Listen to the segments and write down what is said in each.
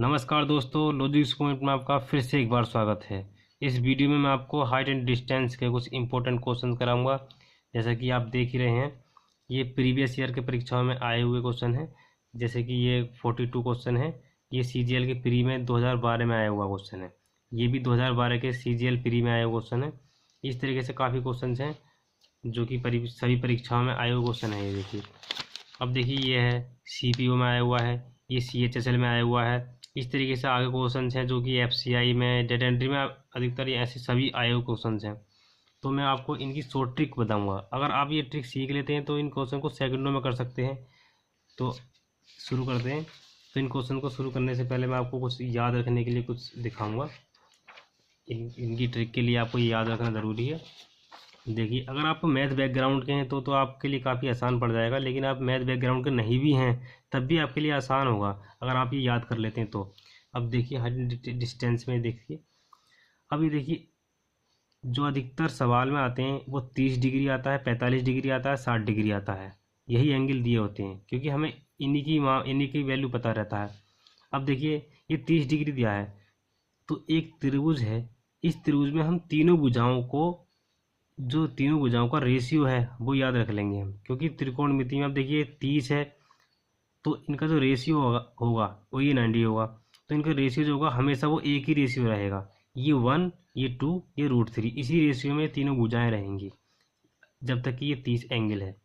नमस्कार दोस्तों, logics point में आपका फिर से एक बार स्वागत है। इस वीडियो में मैं आपको हाइट एंड डिस्टेंस के कुछ इंपॉर्टेंट क्वेश्चन कराऊंगा। जैसा कि आप देख ही रहे हैं, ये प्रीवियस ईयर के परीक्षाओं में आए हुए क्वेश्चन हैं। जैसे कि ये 42 क्वेश्चन है, ये CGL के प्री में 2012 में आया हुआ क्वेश्चन है। ये भी 2012 के CGL प्री में आया हुआ क्वेश्चन है। इस तरीके से काफ़ी क्वेश्चन हैं जो कि सभी परीक्षाओं में आए हुए क्वेश्चन है। ये देखिए, अब देखिए ये है CPO में आया हुआ है, ये CHSL में आया हुआ है। इस तरीके से आगे क्वेश्चन हैं जो कि FCI में, डेटा एंट्री में अधिकतर ये ऐसे सभी आए हुए क्वेश्चन हैं। तो मैं आपको इनकी शॉर्ट ट्रिक बताऊंगा। अगर आप ये ट्रिक सीख लेते हैं तो इन क्वेश्चन को सेकंडों में कर सकते हैं। तो शुरू करते हैं। तो इन क्वेश्चन को शुरू करने से पहले मैं आपको कुछ याद रखने के लिए कुछ दिखाऊंगा। इनकी ट्रिक के लिए आपको ये याद रखना ज़रूरी है। देखिए, अगर आप मैथ बैकग्राउंड के हैं तो आपके लिए काफ़ी आसान पड़ जाएगा, लेकिन आप मैथ बैकग्राउंड के नहीं भी हैं तब भी आपके लिए आसान होगा अगर आप ये याद कर लेते हैं तो। अब देखिए, हाइट डिस्टेंस में देखिए, अब ये देखिए, जो अधिकतर सवाल में आते हैं वो 30 डिग्री आता है, 45 डिग्री आता है, 60 डिग्री आता है। यही एंगल दिए होते हैं क्योंकि हमें इन्हीं की वैल्यू पता रहता है। अब देखिए, ये 30 डिग्री दिया है तो एक त्रिभुज है। इस त्रिभुज में हम तीनों भुजाओं का रेशियो है वो याद रख लेंगे हम, क्योंकि त्रिकोणमिति में अब देखिए 30 है तो इनका जो रेशियो होगा वो ये 90 होगा। तो इनका रेशियो जो होगा हमेशा वो एक ही रेशियो रहेगा, ये 1, ये 2, ये √3। इसी रेशियो में तीनों भुजाएं रहेंगी जब तक कि ये 30 एंगल है।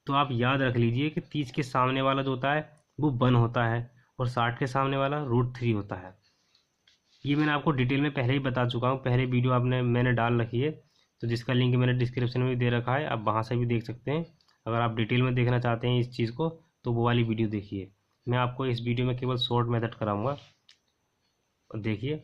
तो आप याद रख लीजिए कि 30 के सामने वाला जो होता है वो 1 होता है और 60 के सामने वाला √3 होता है। ये मैंने आपको डिटेल में पहले ही बता चुका हूँ, पहले वीडियो मैंने डाल रखी है, तो जिसका लिंक मैंने डिस्क्रिप्शन में भी दे रखा है, आप वहाँ से भी देख सकते हैं। अगर आप डिटेल में देखना चाहते हैं इस चीज़ को तो वो वाली वीडियो देखिए। मैं आपको इस वीडियो में केवल शॉर्ट मेथड कराऊंगा। और देखिए,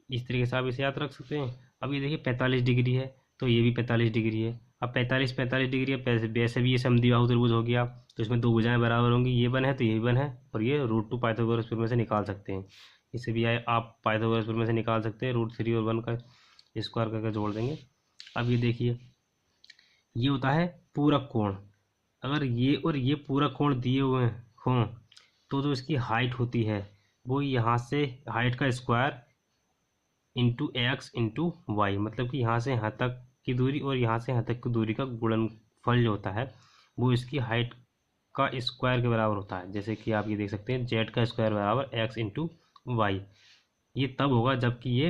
इस तरीके से आप इसे याद रख सकते हैं। अब ये देखिए 45 डिग्री है तो ये भी 45 डिग्री है। अब 45 डिग्री है, वैसे भी ये समद्विबाहु त्रिभुज हो गया तो इसमें दो भुजाएं बराबर होंगी। ये 1 है तो ये भी 1 है, और ये √2 पाइथागोरस थ्योरम में से निकाल सकते हैं। इसे भी आप पाइथागोरस थ्योरम में से निकाल सकते हैं। √3 और 1 का स्क्वायर करके जोड़ देंगे। अब ये देखिए, ये होता है पूरक कोण। अगर ये और ये पूरक कोण दिए हुए हों तो जो इसकी हाइट होती है वो यहाँ से हाइट का square into x into y, मतलब कि यहाँ से यहाँ तक की दूरी और यहाँ से यहाँ तक की दूरी का गुणनफल जो होता है वो इसकी हाइट का स्क्वायर के बराबर होता है। जैसे कि आप ये देख सकते हैं, z का स्क्वायर बराबर x इंटू वाई। ये तब होगा जबकि ये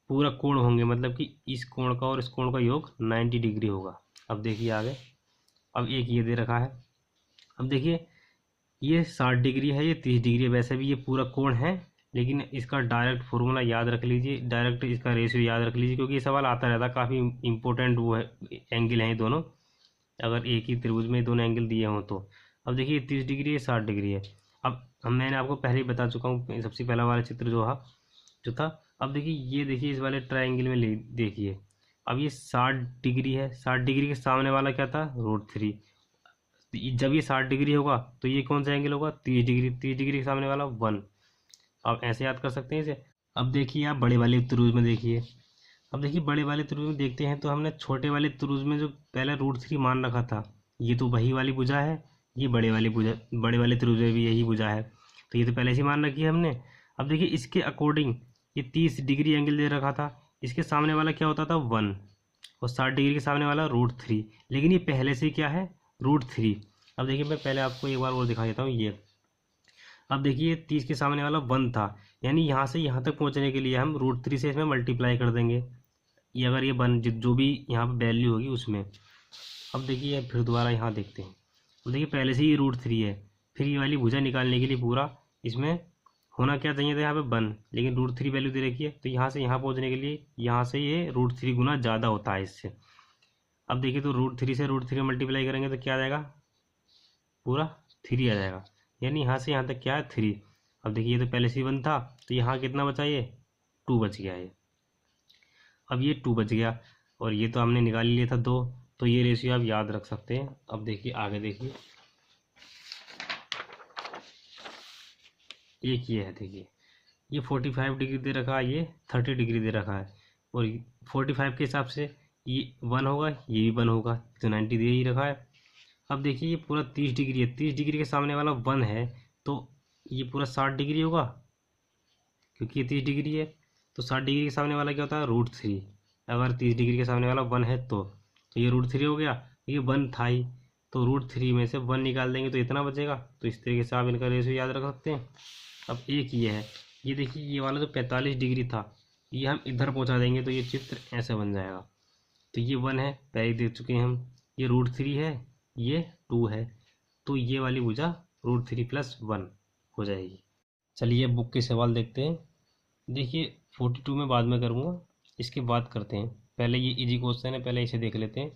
पूरक कोण होंगे, मतलब कि इस कोण का और इस कोण का योग 90 डिग्री होगा। अब देखिए आगे, अब एक ये दे रखा है। अब देखिए, ये 60 डिग्री है, ये 30 डिग्री है। वैसे भी ये पूरक कोण है, लेकिन इसका डायरेक्ट फॉर्मूला याद रख लीजिए, डायरेक्ट इसका रेशियो याद रख लीजिए, क्योंकि ये सवाल आता रहता है। काफ़ी इंपॉर्टेंट वो है, एंगल हैं ये दोनों, अगर एक ही त्रिभुज में दोनों एंगल दिए हों तो। अब देखिए, 30 डिग्री है, 60 डिग्री है। अब मैंने आपको पहले ही बता चुका हूँ, सबसे पहला वाला चित्र जो था। अब देखिए, ये देखिए इस वाले ट्रायंगल में देखिए, अब ये 60 डिग्री है। 60 डिग्री के सामने वाला क्या था? √3। जब ये 60 डिग्री होगा तो ये कौन सा एंगल होगा? 30 डिग्री। 30 डिग्री के सामने वाला 1। आप ऐसे याद कर सकते हैं इसे। अब देखिए, आप बड़े वाले त्रिभुज में देखिए। अब देखिए, बड़े वाले त्रिभुज में देखते हैं तो हमने छोटे वाले त्रिभुज में जो पहले √3 मान रखा था, ये तो वही वाली भुजा है। ये बड़े वाले त्रिभुज में भी यही भुजा है, तो ये तो पहले से मान रखी है हमने। अब देखिए, इसके अकॉर्डिंग ये 30 डिग्री एंगल दे रखा था, इसके सामने वाला क्या होता था? 1, और 60 डिग्री के सामने वाला √3। लेकिन ये पहले से क्या है? √3। अब देखिए, मैं पहले आपको एक बार और दिखा देता हूँ ये। अब देखिए, 30 के सामने वाला 1 था, यानी यहाँ से यहाँ तक पहुँचने के लिए हम √3 से इसमें मल्टीप्लाई कर देंगे। ये अगर ये 1 जो भी यहाँ पर वैल्यू होगी उसमें। अब देखिए, फिर दोबारा यहाँ देखते हैं। अब देखिए, पहले से ही √3 है, फिर ये वाली भुजा निकालने के लिए पूरा इसमें होना क्या चाहिए था? यहाँ पे 1, लेकिन √3 वैल्यू दे रखी है, तो यहाँ से यहाँ पहुँचने के लिए यहाँ से ये √3 गुना ज़्यादा होता है इससे। अब देखिए, तो √3 से √3 मल्टीप्लाई करेंगे तो क्या आ जाएगा? पूरा 3 आ जाएगा, यानी यहाँ से यहाँ तक क्या है? 3। अब देखिए, ये तो पहले से ही 1 था, तो यहाँ कितना बचा? ये 2 बच गया ये। अब ये 2 बच गया, और ये तो हमने निकाल लिया था 2, तो ये रेशियो आप याद रख सकते हैं। अब देखिए आगे देखिए, एक ये है। देखिए, ये 45 डिग्री दे रखा है, ये 30 डिग्री दे रखा है, और 45 के हिसाब से ये 1 होगा, ये भी 1 होगा, तो 90 दे ही रखा है। अब देखिए, ये पूरा 30 डिग्री है, 30 डिग्री के सामने वाला 1 है, तो ये पूरा 60 डिग्री होगा। क्योंकि ये 30 डिग्री है। तो 60 डिग्री के सामने वाला क्या होता है, √3। अगर 30 डिग्री के सामने वाला 1 है तो ये √3 हो गया, ये 1 था ही, तो √3 में से 1 निकाल देंगे तो इतना बचेगा। तो इस तरीके से आप इनका रेशियो याद रख सकते हैं। अब एक ये है, ये देखिए ये वाला जो 45 डिग्री था, ये हम इधर पहुंचा देंगे तो ये चित्र ऐसे बन जाएगा। तो ये 1 है, पहले देख चुके हैं हम, ये √3 है, ये 2 है, तो ये वाली भुजा √3 + 1 हो जाएगी। चलिए बुक के सवाल देखते हैं। देखिए 42 में बाद में करूँगा, इसके बाद करते हैं। पहले ये इजी क्वेश्चन है, पहले इसे देख लेते हैं।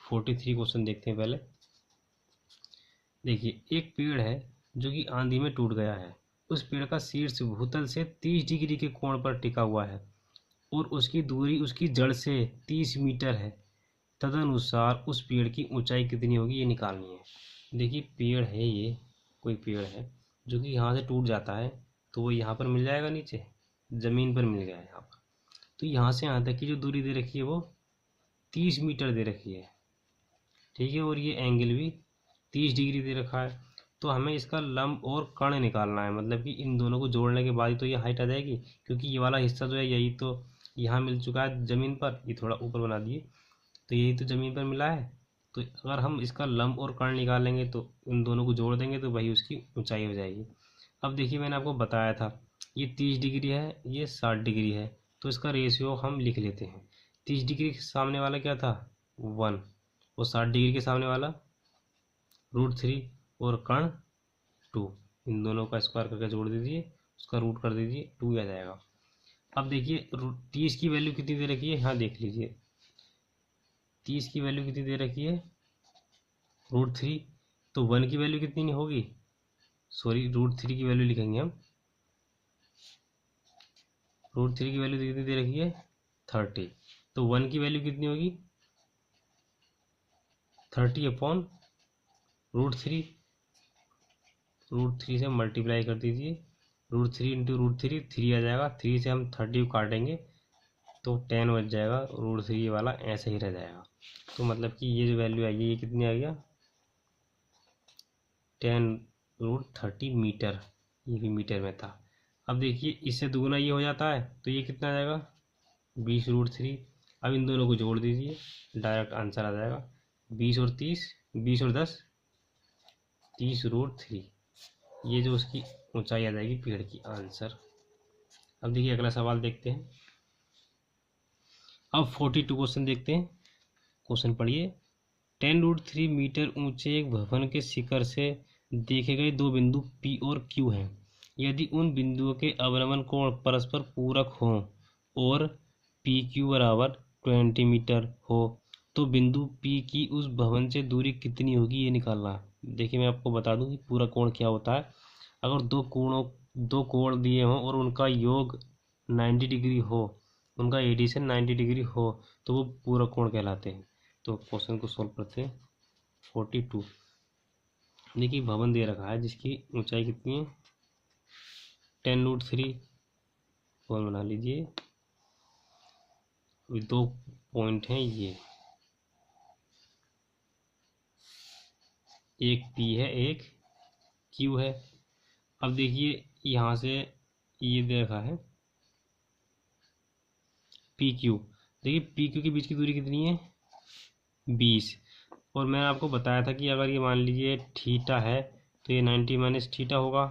43 क्वेश्चन देखते हैं पहले। देखिए एक पेड़ है जो कि आंधी में टूट गया है। उस पेड़ का शीर्ष भूतल से 30 डिग्री के कोण पर टिका हुआ है और उसकी दूरी उसकी जड़ से 30 मीटर है। तदनुसार उस पेड़ की ऊंचाई कितनी होगी, ये निकालनी है। देखिए पेड़ है, ये कोई पेड़ है जो कि यहाँ से टूट जाता है, तो वो यहाँ पर मिल जाएगा, नीचे ज़मीन पर मिल गया है यहाँ पर। तो यहाँ से यहाँ तक की जो दूरी दे रखी है वो 30 मीटर दे रखी है, ठीक है, और ये एंगल भी 30 डिग्री दे रखा है। तो हमें इसका लंब और कर्ण निकालना है, मतलब कि इन दोनों को जोड़ने के बाद ही तो ये हाइट आ जाएगी, क्योंकि ये वाला हिस्सा जो है यही तो यहाँ मिल चुका है ज़मीन पर, ये थोड़ा ऊपर बना दिए, तो यही तो ज़मीन पर मिला है। तो अगर हम इसका लंब और कर्ण निकालेंगे तो इन दोनों को जोड़ देंगे तो वही उसकी ऊंचाई हो जाएगी। अब देखिए मैंने आपको बताया था ये 30 डिग्री है, ये 60 डिग्री है, तो इसका रेशियो हम लिख लेते हैं। 30 डिग्री के सामने वाला क्या था, 1, और 60 डिग्री के सामने वाला √3 और कर्ण 2। इन दोनों का स्क्वायर करके जोड़ दीजिए, उसका रूट कर दीजिए, 2 आ जाएगा। अब देखिए 30 की वैल्यू कितनी दे रखी है, यहाँ देख लीजिए 30 की वैल्यू कितनी दे रखी है, √3। तो 1 की वैल्यू कितनी होगी, सॉरी √3 की वैल्यू लिखेंगे हम, √3 की वैल्यू कितनी दे रखी है 30। तो 1 की वैल्यू कितनी होगी 30/√3। √3 से मल्टीप्लाई कर दीजिए, √3 × √3 3 आ जाएगा, 3 से हम 30 को काटेंगे तो 10 बच जाएगा, √3 वाला ऐसे ही रह जाएगा। तो मतलब कि ये जो वैल्यू आई है ये कितनी आ गया 10√30 मीटर, ये भी मीटर में था। अब देखिए इससे दुगुना ये हो जाता है तो ये कितना आ जाएगा 20√3। अब इन दोनों को जोड़ दीजिए, डायरेक्ट आंसर आ जाएगा 20 और 30, 20 और 10, 30√3। ये जो उसकी ऊंचाई आ जाएगी पेड़ की, आंसर। अब देखिए अगला सवाल देखते हैं। अब 42 क्वेश्चन देखते हैं। क्वेश्चन पढ़िए। 10√3 मीटर ऊंचे एक भवन के शिखर से देखे गए दो बिंदु P और Q हैं। यदि उन बिंदुओं के अवनमन कोण परस्पर पूरक हों और PQ बराबर 20 मीटर हो तो बिंदु P की उस भवन से दूरी कितनी होगी, ये निकालना है। देखिए मैं आपको बता दूं कि पूरा कोण क्या होता है। अगर दो कोण दिए हों और उनका योग 90 डिग्री हो, उनका एडिशन 90 डिग्री हो, तो वो पूरा कोण कहलाते हैं। तो क्वेश्चन को सॉल्व करते हैं। 42 देखिए भवन दे रखा है जिसकी ऊंचाई कितनी है 10√3, और बना लीजिए। दो पॉइंट हैं, ये एक P है एक Q है। अब देखिए यहाँ से ये दे रखा है PQ। देखिए PQ के बीच की दूरी कितनी है 20, और मैंने आपको बताया था कि अगर ये मान लीजिए थीटा है तो ये 90 - थीटा होगा।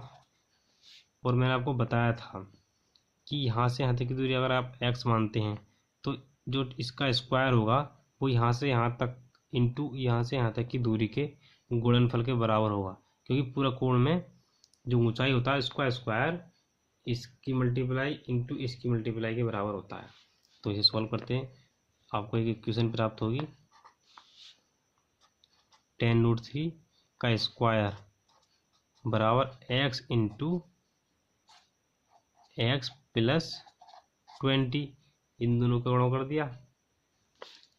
और मैंने आपको बताया था कि यहाँ से यहाँ तक की दूरी अगर आप x मानते हैं तो जो इसका स्क्वायर होगा वो यहाँ से यहाँ तक इंटू यहाँ से यहाँ तक की दूरी के गुणनफल के बराबर होगा, क्योंकि पूरा कोण में जो ऊंचाई होता है इसका स्क्वायर इसकी मल्टीप्लाई इंटू इसकी मल्टीप्लाई के बराबर होता है। तो इसे सॉल्व करते हैं, आपको एक इक्वेशन प्राप्त होगी 10√3 का स्क्वायर बराबर x इंटू x + 20। इन दोनों का गुणा कर दिया।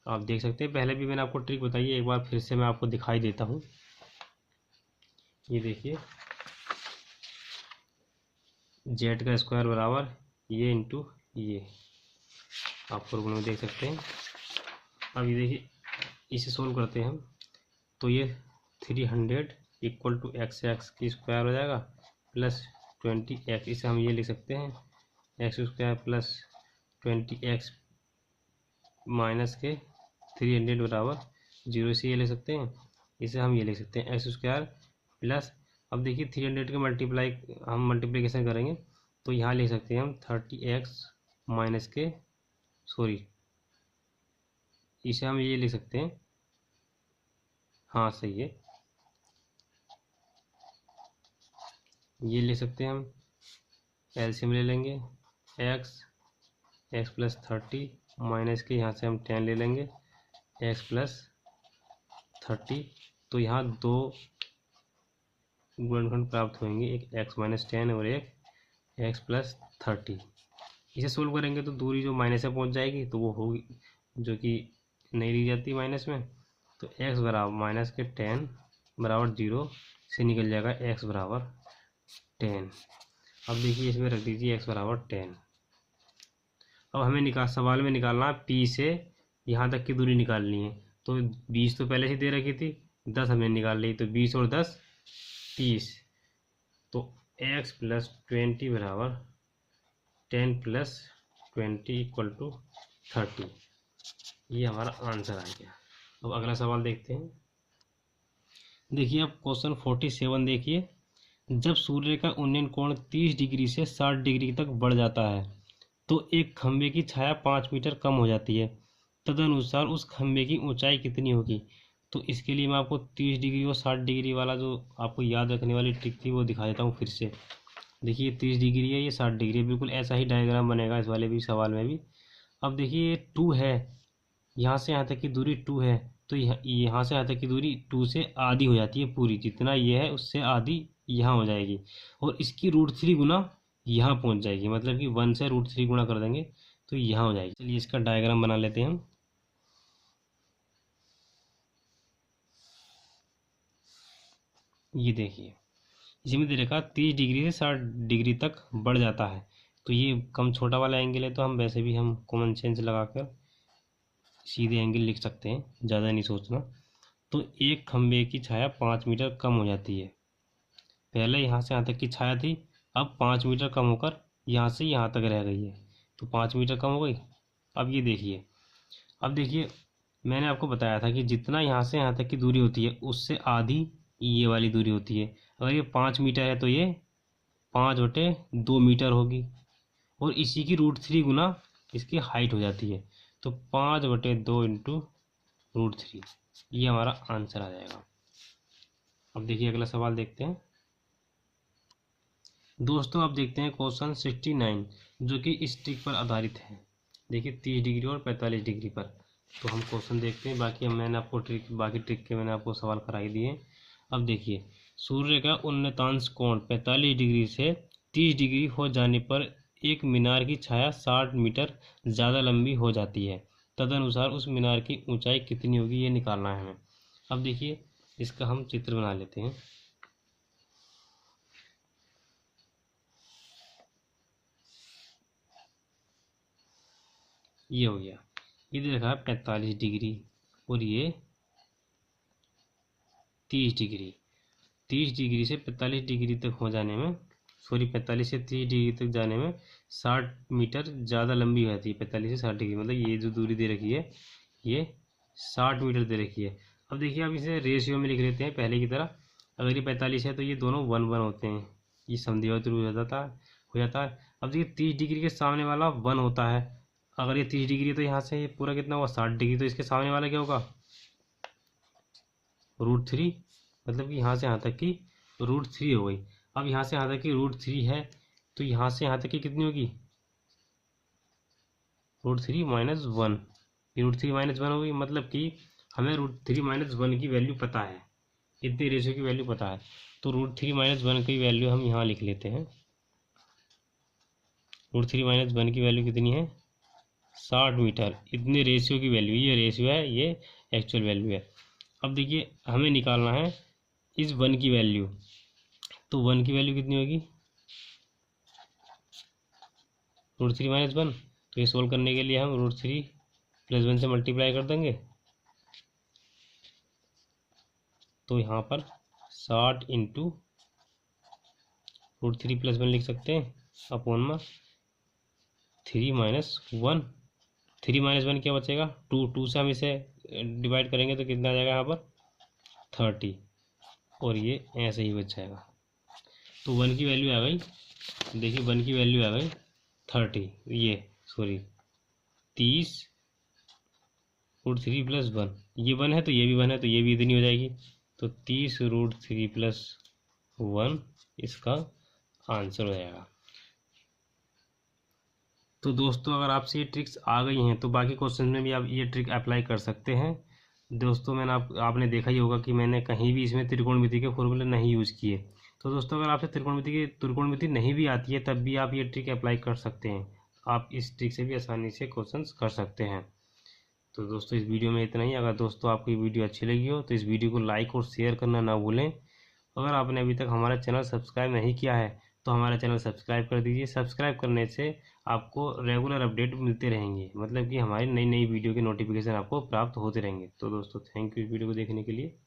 आप देख सकते हैं पहले भी मैंने आपको ट्रिक बताई है, एक बार फिर से मैं आपको दिखाई देता हूँ। ये देखिए z का स्क्वायर बराबर ये इंटू ये, आप फॉर्मूले में देख सकते हैं। अब ये देखिए इसे सोल्व करते हैं हम, तो ये 300 = x की स्क्वायर हो जाएगा + 20x। इसे हम ये लिख सकते हैं x square plus 20x minus के 300 बराबर 0 से ये ले सकते हैं। इसे हम ये ले सकते हैं एक्स स्क्वायर प्लस, अब देखिए 300 के मल्टीप्लाई हम मल्टीप्लिकेशन करेंगे तो यहाँ ले सकते हैं हम 30x माइनस के सॉरी इसे हम ये ले सकते हैं, हाँ सही है, ये ले सकते हैं हम, एलसीएम ले लेंगे एक्स प्लस 30 माइनस के यहाँ से हम 10 ले लेंगे एक्स प्लस 30, तो यहाँ दो गुणनखंड प्राप्त होंगे, एक एक्स माइनस 10 और एक एक्स प्लस 30। इसे सोल्व करेंगे तो दूरी जो माइनस में पहुँच जाएगी तो वो होगी जो कि नहीं ली जाती माइनस में, तो एक्स बराबर माइनस के 10 बराबर 0 से निकल जाएगा एक्स बराबर 10। अब देखिए इसमें रख दीजिए एक्स बराबर 10। अब हमें सवाल में निकालना पी से यहाँ तक की दूरी निकालनी है, तो 20 तो पहले से दे रखी थी, 10 हमने निकाल ली, तो 20 और 10 30, तो एक्स प्लस 20 बराबर 10 प्लस 20 इक्वल टू 30, ये हमारा आंसर आ गया। अब अगला सवाल देखते हैं। देखिए अब क्वेश्चन 47 देखिए, जब सूर्य का उन्नयन कोण 30 डिग्री से 60 डिग्री तक बढ़ जाता है तो एक खंभे की छाया 5 मीटर कम हो जाती है, तदनुसार उस खंभे की ऊंचाई कितनी होगी। तो इसके लिए मैं आपको 30 डिग्री और 60 डिग्री वाला जो आपको याद रखने वाली ट्रिक थी वो दिखा देता हूँ फिर से। देखिए 30 डिग्री है, ये 60 डिग्री है, बिल्कुल ऐसा ही डायग्राम बनेगा इस वाले भी सवाल में भी। अब देखिए 2 है, यहाँ से यहाँ तक की दूरी 2 है, तो यहाँ से यहाँ तक की दूरी 2 से आधी हो जाती है पूरी, जितना ये है उससे आधी यहाँ हो जाएगी, और इसकी √3 गुना यहाँ पहुँच जाएगी, मतलब कि 1 से √3 गुना कर देंगे तो यहाँ हो जाएगी। चलिए इसका डायग्राम बना लेते हैं हम। ये देखिए इसमें दे रखा 30 डिग्री से 60 डिग्री तक बढ़ जाता है, तो ये कम छोटा वाला एंगल है, तो हम वैसे भी हम कॉमन सेंस लगाकर सीधे एंगल लिख सकते हैं, ज़्यादा नहीं सोचना। तो एक खंभे की छाया 5 मीटर कम हो जाती है, पहले यहाँ से यहाँ तक की छाया थी, अब 5 मीटर कम होकर यहाँ से यहाँ तक रह गई है, तो 5 मीटर कम हो गई। अब ये देखिए, अब देखिए मैंने आपको बताया था कि जितना यहाँ से यहाँ तक की दूरी होती है उससे आधी ये वाली दूरी होती है। अगर ये 5 मीटर है तो ये 5/2 मीटर होगी, और इसी की √3 गुना इसकी हाइट हो जाती है, तो 5/2 इंटू √3, ये हमारा आंसर आ जाएगा। अब देखिए अगला सवाल देखते हैं दोस्तों। अब देखते हैं क्वेश्चन 69 जो कि इस ट्रिक पर आधारित है। देखिए 30 डिग्री और 45 डिग्री पर, तो हम क्वेश्चन देखते हैं, बाकी मैंने आपको बाकी ट्रिक के मैंने आपको सवाल कराई दिए। अब देखिए सूर्य का उन्नतांश कोण 45 डिग्री से 30 डिग्री हो जाने पर एक मीनार की छाया 60 मीटर ज़्यादा लंबी हो जाती है, तदनुसार उस मीनार की ऊंचाई कितनी होगी, ये निकालना है हमें। अब देखिए इसका हम चित्र बना लेते हैं। ये हो गया, ये दे रखा है 45 डिग्री और ये 30 डिग्री। 30 डिग्री से 45 डिग्री तक हो जाने में, सॉरी 45 से 30 डिग्री तक जाने में 60 मीटर ज़्यादा लंबी हो जाती है। 45 से 60 डिग्री मतलब ये जो दूरी दे रखी है ये 60 मीटर दे रखी है। अब देखिए अब इसे रेशियो में लिख लेते हैं पहले की तरह। अगर ये 45 है तो ये दोनों 1 1 होते हैं, ये समद्विबाहु हो जाता है। अब देखिए 30 डिग्री के सामने वाला 1 होता है, अगर ये 30 डिग्री तो यहाँ से ये पूरा कितना हुआ 60 डिग्री, तो इसके सामने वाला क्या होगा √3, मतलब कि यहाँ से यहाँ तक की √3 हो गई। अब यहाँ से यहाँ तक की √3 है, तो यहाँ से यहाँ तक की कितनी होगी √3 - 1, ये √3 - 1 हो गई, मतलब कि हमें √3 - 1 की वैल्यू पता है, इतने रेशियो की वैल्यू पता है, तो √3 - 1 की वैल्यू हम यहाँ लिख लेते हैं। √3 - 1 की वैल्यू कितनी है 60 मीटर, इतने रेशियो की वैल्यू, ये रेशियो है, ये एक्चुअल वैल्यू है। अब देखिए हमें निकालना है इस 1 की वैल्यू, तो 1 की वैल्यू कितनी होगी √3 - 1, तो ये सोल्व करने के लिए हम √3 + 1 से मल्टीप्लाई कर देंगे, तो यहाँ पर 60 इंटू √3 + 1 लिख सकते हैं अपॉन में 3 - 1, 3 - 1 क्या बचेगा, 2, 2 से हम इसे डिवाइड करेंगे तो कितना आ जाएगा यहाँ पर 30, और ये ऐसे ही बच जाएगा। तो 1 की वैल्यू आ गई, देखिए 1 की वैल्यू आ गई 30, ये सॉरी 30√3 + 1, ये 1 है तो ये भी 1 है तो ये भी इतनी हो जाएगी। तो 30√3 + 1 इसका आंसर हो जाएगा। तो दोस्तों अगर आपसे ये ट्रिक्स आ गई हैं तो बाकी क्वेश्चन में भी आप ये ट्रिक अप्लाई कर सकते हैं। दोस्तों आपने देखा ही होगा कि मैंने कहीं भी इसमें त्रिकोणमिति के फॉर्मूले नहीं यूज़ किए। तो दोस्तों अगर आपसे त्रिकोणमिति नहीं भी आती है तब भी आप ये ट्रिक अप्लाई कर सकते हैं। आप इस ट्रिक से भी आसानी से क्वेश्चंस कर सकते हैं। तो दोस्तों इस वीडियो में इतना ही। अगर दोस्तों आपको ये वीडियो अच्छी लगी हो तो इस वीडियो को लाइक और शेयर करना ना भूलें। अगर आपने अभी तक हमारा चैनल सब्सक्राइब नहीं किया है तो हमारा चैनल सब्सक्राइब कर दीजिए। सब्सक्राइब करने से आपको रेगुलर अपडेट मिलते रहेंगे, मतलब कि हमारी नई नई वीडियो के नोटिफिकेशन आपको प्राप्त होते रहेंगे। तो दोस्तों थैंक यू इस वीडियो को देखने के लिए।